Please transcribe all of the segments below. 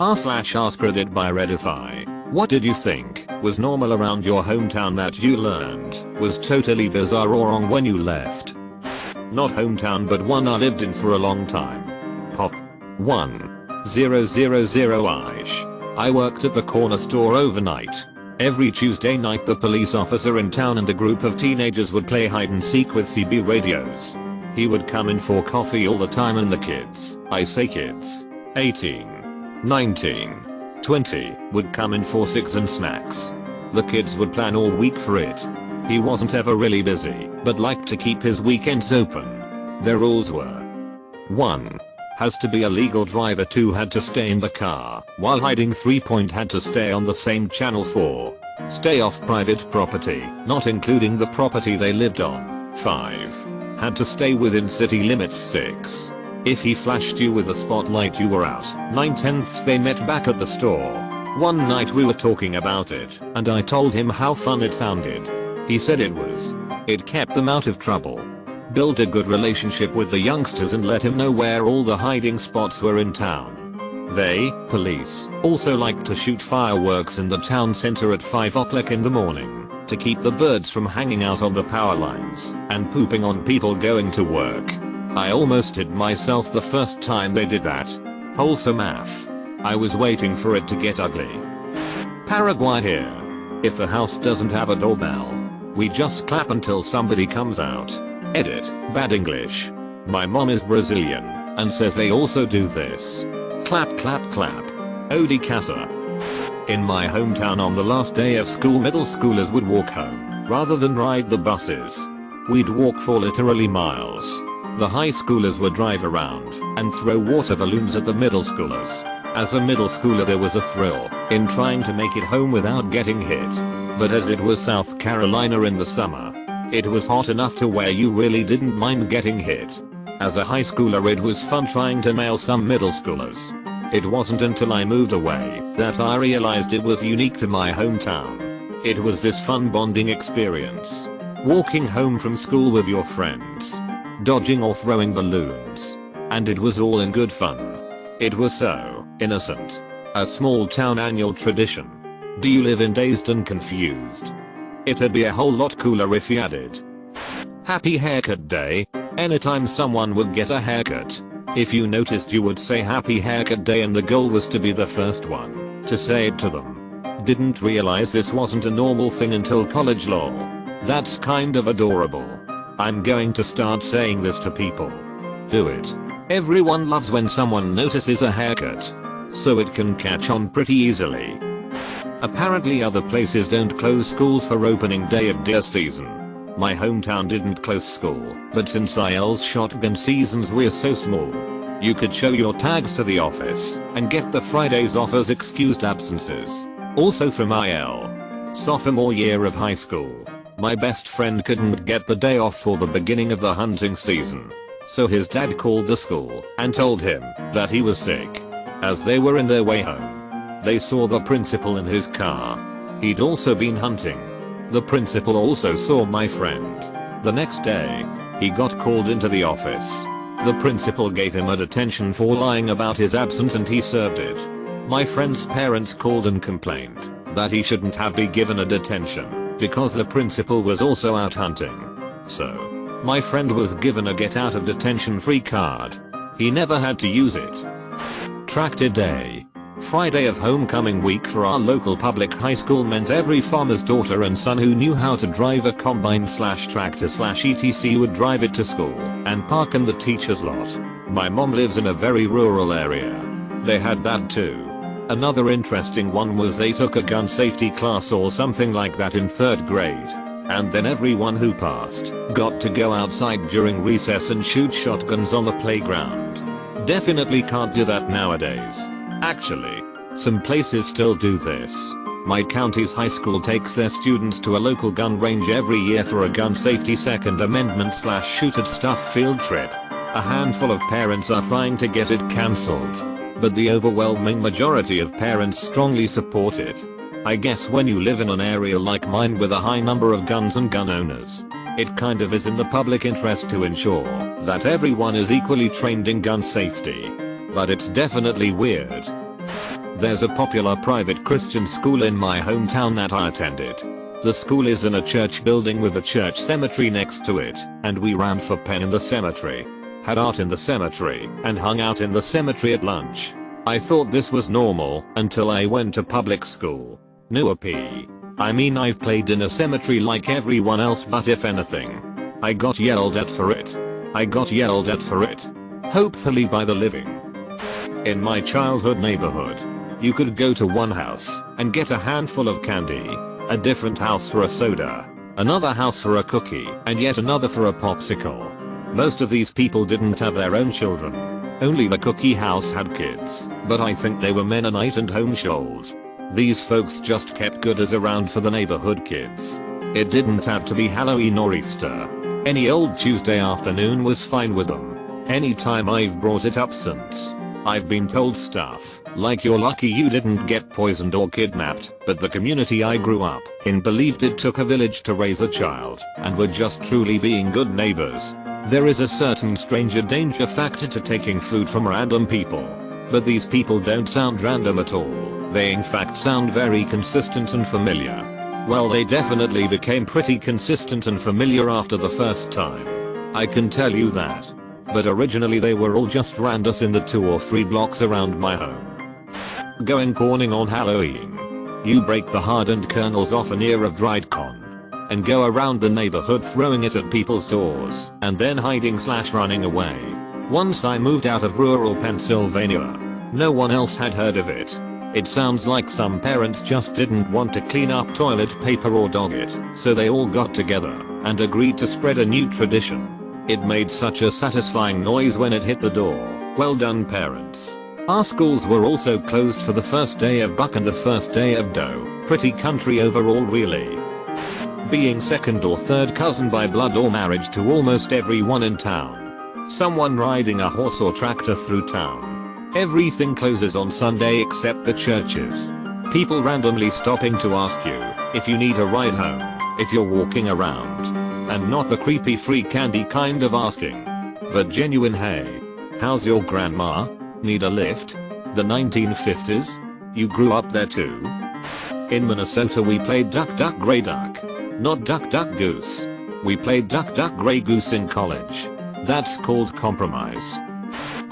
r/AskReddit by Reddify. What did you think was normal around your hometown that you learned was totally bizarre or wrong when you left? Not hometown but one I lived in for a long time. Pop 1000ish. I worked at the corner store overnight. Every Tuesday night the police officer in town and a group of teenagers would play hide and seek with CB radios. He would come in for coffee all the time and the kids, I say kids, 18, 19, 20, would come in for cigs and snacks. The kids would plan all week for it. He wasn't ever really busy, but liked to keep his weekends open. Their rules were: 1. Has to be a legal driver. 2. Had to stay in the car while hiding. 3. Had to stay on the same channel. 4. Stay off private property, not including the property they lived on. 5. Had to stay within city limits. 6. If he flashed you with a spotlight you were out. 9/10 they met back at the store. One night we were talking about it and I told him how fun it sounded. He said it was. It kept them out of trouble. Build a good relationship with the youngsters and let him know where all the hiding spots were in town. They, police, also like to shoot fireworks in the town center at 5 o'clock in the morning to keep the birds from hanging out on the power lines and pooping on people going to work. I almost hit myself the first time they did that. Wholesome AF. I was waiting for it to get ugly. Paraguay here. If a house doesn't have a doorbell, we just clap until somebody comes out. Edit, bad English. My mom is Brazilian and says they also do this. Clap clap clap. Odi casa. In my hometown on the last day of school middle schoolers would walk home rather than ride the buses. We'd walk for literally miles. The high schoolers would drive around and throw water balloons at the middle schoolers. As a middle schooler there was a thrill in trying to make it home without getting hit. But as it was South Carolina in the summer, it was hot enough to where you really didn't mind getting hit. As a high schooler it was fun trying to nail some middle schoolers. It wasn't until I moved away that I realized it was unique to my hometown. It was this fun bonding experience. Walking home from school with your friends. Dodging or throwing balloons. And it was all in good fun. It was so innocent. A small town annual tradition. Do you live in Dazed and Confused? It'd be a whole lot cooler if you added Happy Haircut Day anytime someone would get a haircut. If you noticed you would say Happy Haircut Day and the goal was to be the first one to say it to them. Didn't realize this wasn't a normal thing until college. Lol. That's kind of adorable. I'm going to start saying this to people. Do it. Everyone loves when someone notices a haircut. So it can catch on pretty easily. Apparently other places don't close schools for opening day of deer season. My hometown didn't close school, but since IL's shotgun seasons we're so small, you could show your tags to the office and get the Fridays off as excused absences. Also from IL. Sophomore year of high school, my best friend couldn't get the day off for the beginning of the hunting season. So his dad called the school and told him that he was sick. As they were in their way home, they saw the principal in his car. He'd also been hunting. The principal also saw my friend. The next day, he got called into the office. The principal gave him a detention for lying about his absence and he served it. My friend's parents called and complained that he shouldn't have been given a detention because the principal was also out hunting. So, my friend was given a get out of detention free card. He never had to use it. Tractor Day. Friday of homecoming week for our local public high school meant every farmer's daughter and son who knew how to drive a combine/tractor/etc would drive it to school and park in the teacher's lot. My mom lives in a very rural area. They had that too. Another interesting one was they took a gun safety class or something like that in 3rd grade. And then everyone who passed got to go outside during recess and shoot shotguns on the playground. Definitely can't do that nowadays. Actually, some places still do this. My county's high school takes their students to a local gun range every year for a gun safety Second Amendment/shoot at stuff field trip. A handful of parents are trying to get it cancelled, but the overwhelming majority of parents strongly support it. I guess when you live in an area like mine with a high number of guns and gun owners, it kind of is in the public interest to ensure that everyone is equally trained in gun safety. But it's definitely weird There's a popular private Christian school in my hometown that I attended. The school is in a church building with a church cemetery next to it, and we ran for Penn in the cemetery, had art in the cemetery, and hung out in the cemetery at lunch. I thought this was normal until I went to public school. Nuapee. I mean, I've played in a cemetery like everyone else, but if anything, I got yelled at for it. Hopefully by the living. In my childhood neighborhood, you could go to one house and get a handful of candy, a different house for a soda, another house for a cookie, and yet another for a popsicle. Most of these people didn't have their own children. Only the cookie house had kids, but I think they were Mennonite and homeschooled. These folks just kept goodies around for the neighborhood kids. It didn't have to be Halloween or Easter. Any old Tuesday afternoon was fine with them. Anytime I've brought it up since, I've been told stuff like, you're lucky you didn't get poisoned or kidnapped, but the community I grew up in believed it took a village to raise a child and were just truly being good neighbors. There is a certain stranger danger factor to taking food from random people, but these people don't sound random at all. They in fact sound very consistent and familiar. Well, they definitely became pretty consistent and familiar after the first time. I can tell you that. But originally they were all just randos in the 2 or 3 blocks around my home. Going corning on Halloween. You break the hardened kernels off an ear of dried corn and go around the neighborhood throwing it at people's doors and then hiding/running away. Once I moved out of rural Pennsylvania, no one else had heard of it. It sounds like some parents just didn't want to clean up toilet paper or dog it, so they all got together and agreed to spread a new tradition. It made such a satisfying noise when it hit the door. Well done, parents. Our schools were also closed for the first day of buck and the first day of doe. Pretty country overall, really. Being second or third cousin by blood or marriage to almost everyone in town. Someone riding a horse or tractor through town. Everything closes on Sunday except the churches. People randomly stopping to ask you if you need a ride home, if you're walking around. And not the creepy free candy kind of asking, but genuine, hey, how's your grandma? Need a lift? The 1950s? You grew up there too? In Minnesota we played Duck Duck Grey Duck. Not Duck Duck Goose. We played Duck Duck Grey Goose in college. That's called compromise.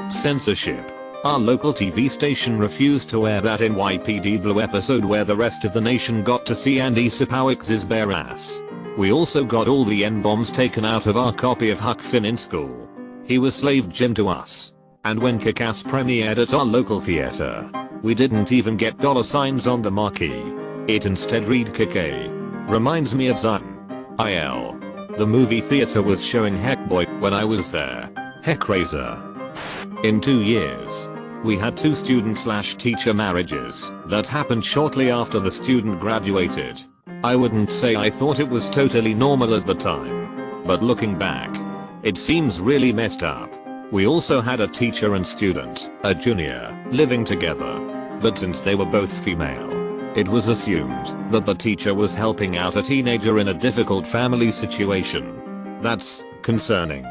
Censorship. Our local TV station refused to air that NYPD Blue episode where the rest of the nation got to see Andy Sapowic's bare ass. We also got all the N-bombs taken out of our copy of Huck Finn in school. He was Slave Jim to us. And when Kick-Ass premiered at our local theater, we didn't even get $signs on the marquee. It instead read Kick-A. Reminds me of Zion. IL. The movie theater was showing Heck Boy when I was there. Heckraiser. In 2 years, we had 2 student/teacher marriages that happened shortly after the student graduated. I wouldn't say I thought it was totally normal at the time, but looking back, it seems really messed up. We also had a teacher and student, a junior, living together. But since they were both female, it was assumed that the teacher was helping out a teenager in a difficult family situation. That's concerning.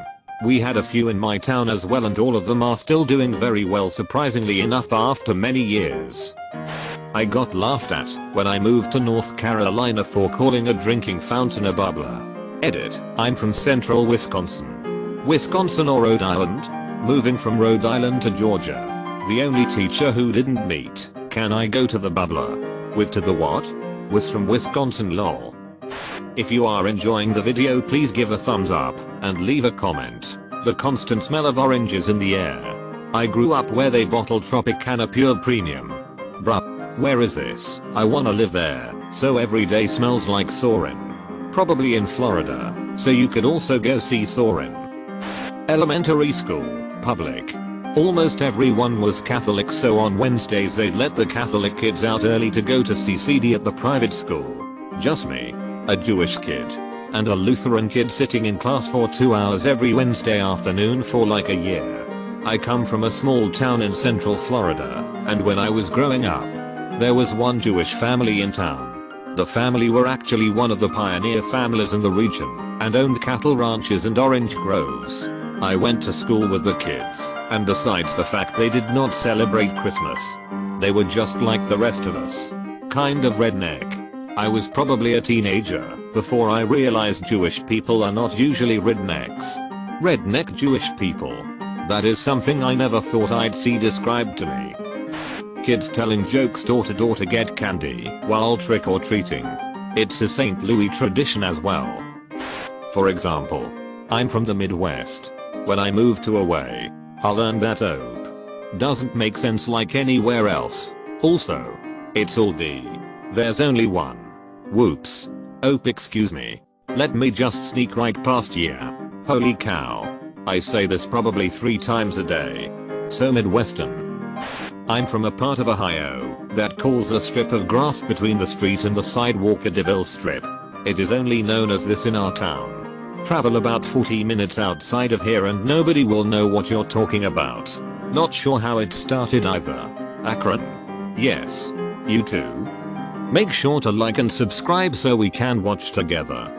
We had a few in my town as well, and all of them are still doing very well, surprisingly enough, after many years. I got laughed at when I moved to North Carolina for calling a drinking fountain a bubbler. Edit, I'm from central Wisconsin. Wisconsin or Rhode Island? Moving from Rhode Island to Georgia. The only teacher who didn't meet, can I go to the bubbler? With to the what? Was from Wisconsin, lol. If you are enjoying the video, please give a thumbs up and leave a comment. The constant smell of oranges in the air. I grew up where they bottle Tropicana Pure Premium. Bruh. Where is this? I wanna live there, so every day smells like Sorin. Probably in Florida, so you could also go see Sorin. Elementary school, public. Almost everyone was Catholic, so on Wednesdays they'd let the Catholic kids out early to go to CCD at the private school. Just me, a Jewish kid, and a Lutheran kid sitting in class for 2 hours every Wednesday afternoon for like a year. I come from a small town in central Florida, and when I was growing up, there was one Jewish family in town. The family were actually one of the pioneer families in the region and owned cattle ranches and orange groves. I went to school with the kids, and besides the fact they did not celebrate Christmas, They were just like the rest of us. Kind of redneck. I was probably a teenager before I realized Jewish people are not usually rednecks. Redneck Jewish people. That is something I never thought I'd see described to me. Kids telling jokes door to door to get candy while trick or treating. It's a St. Louis tradition as well. For example, I'm from the Midwest. When I move to away, I learned that OP doesn't make sense like anywhere else. Also, it's all D. There's only one. Whoops. OP, excuse me. Let me just sneak right past ya. Holy cow. I say this probably 3 times a day. So Midwestern. I'm from a part of Ohio that calls a strip of grass between the street and the sidewalk a Deville Strip. It is only known as this in our town. Travel about 40 minutes outside of here and nobody will know what you're talking about. Not sure how it started either. Akron? Yes. You too? Make sure to like and subscribe so we can watch together.